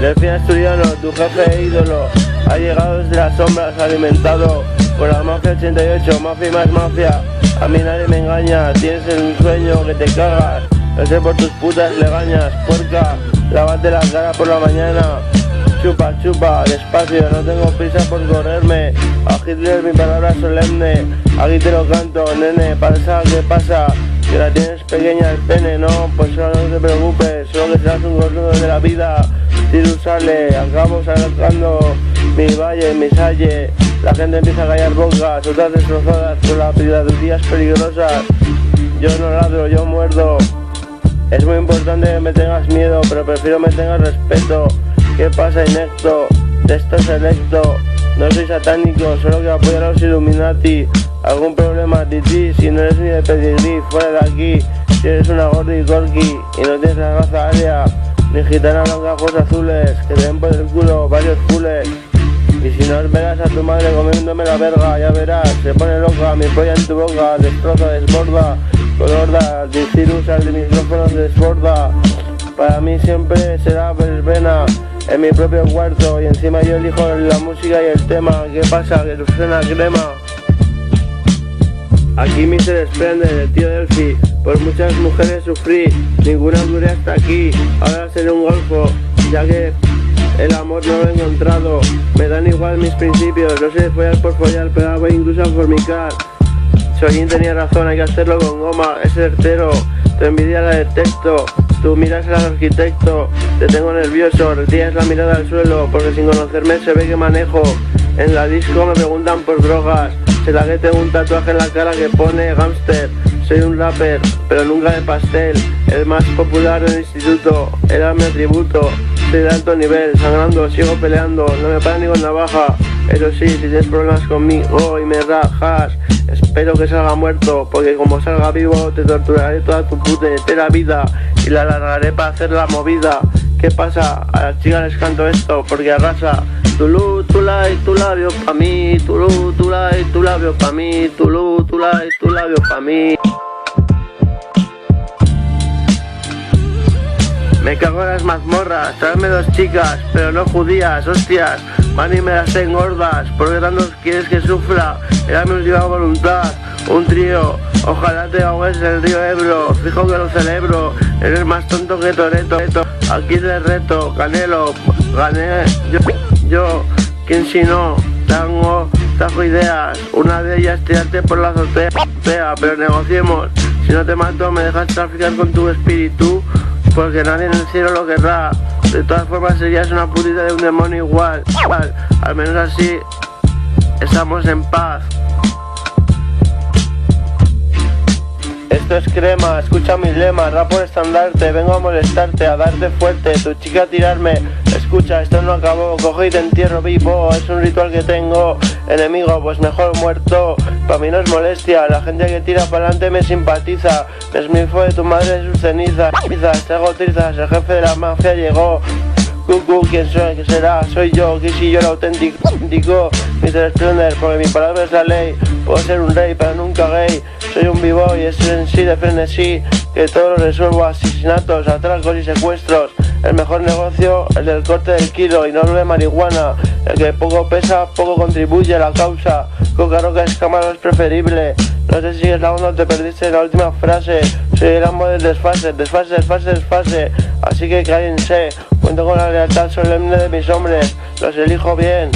Delfín asturiano, tu jefe e ídolo, ha llegado desde las sombras alimentado por la mafia 88, mafia y más mafia. A mí nadie me engaña, tienes el sueño que te cagas, no sé por tus putas legañas, puerca, lávate la cara por la mañana. Chupa, chupa, despacio, no tengo prisa por correrme. A Hitler mi palabra solemne, aquí te lo canto, nene, pasa, ¿qué pasa? Que la tienes pequeña el pene, no, pues solo no te preocupes, solo que serás un gordo de la vida. Tiro sale, acabo sacando mi valle, mi salle. La gente empieza a callar bocas, otras destrozadas por las piraterías peligrosas. Yo no ladro, yo muerdo. Es muy importante que me tengas miedo, pero prefiero me tengas respeto. ¿Qué pasa, inecto? De esto selecto. No soy satánico, solo que apoyo a los Illuminati. ¿Algún problema, titi? Si no eres ni de pedigrí, fuera de aquí. Si eres una gordi corky y no tienes la raza aria, ni gitana blanca ojos azules, que te den por el culo varios cules. Y si no verás a tu madre comiéndome la verga, ya verás, se pone loca, mi polla en tu boca, destroza, desborda, colorda, Digirus al micrófono desborda. Para mí siempre será verbena en mi propio cuarto y encima yo elijo la música y el tema. ¿Qué pasa? Que suena crema. Aquí mi se desprende del tío Delphi, por muchas mujeres sufrí, ninguna duré hasta aquí, ahora seré un golfo, ya que el amor no lo he encontrado, me dan igual mis principios, no sé follar por follar, pero hago incluso a fornicar. Soyin tenía razón, hay que hacerlo con goma, es certero, tu envidia la detecto, tú miras al arquitecto, te tengo nervioso, retiras la mirada al suelo, porque sin conocerme se ve que manejo, en la disco me preguntan por drogas, será que tengo un tatuaje en la cara que pone Gangster, soy un rapper, pero nunca de pastel, el más popular del instituto, era mi atributo, soy de alto nivel, sangrando, sigo peleando, no me para ni con navaja, eso sí, si tienes problemas conmigo y me rajas, espero que salga muerto, porque como salga vivo te torturaré toda tu puta vida y la alargaré para hacer la movida. ¿Qué pasa? A las chicas les canto esto porque arrasa. Tulú, tula y tu labio pa' mí, tulú, tula y tu labio pa' mí, tulú, tula y tu labio pa' mí. Me cago en las mazmorras, traedme dos chicas, pero no judías, hostias, van y me las engordas, ¿por qué tanto quieres que sufra? Era mi última voluntad, un trío, ojalá te ahogues en el río Ebro, fijo que lo celebro, eres más tonto que Toreto, aquí te reto, Canelo, gané, yo, ¿quién si no? Trajo ideas, una de ellas tirarte por la azotea, pero negociemos, si no te mato me dejas traficar con tu espíritu, porque nadie en el cielo lo querrá, de todas formas serías una putita de un demonio igual, al menos así estamos en paz. Esto es crema, escucha mis lemas, rap por estandarte, vengo a molestarte, a darte fuerte, tu chica a tirarme, escucha, esto no acabó, cojo y te entierro vivo, es un ritual que tengo, enemigo, pues mejor muerto, para mí no es molestia, la gente que tira para adelante me simpatiza, me esmifo de tu madre sus cenizas, traigo trizas, el jefe de la mafia llegó, Cucu, ¿quién soy? ¿Qué será? Soy yo, que si yo el auténtico, Mr. Splendor, porque mi palabra es la ley, puedo ser un rey, pero nunca gay, soy un b-boy, es en sí de frenesí, que todo lo resuelvo, asesinatos, atracos y secuestros, el mejor negocio, el del corte del kilo y no lo de marihuana, el que poco pesa, poco contribuye a la causa, coca roca escámaro es preferible, no sé si es la onda o te perdiste la última frase, soy el amo del desfase, así que cállense, cuento con la lealtad solemne de mis hombres, los elijo bien.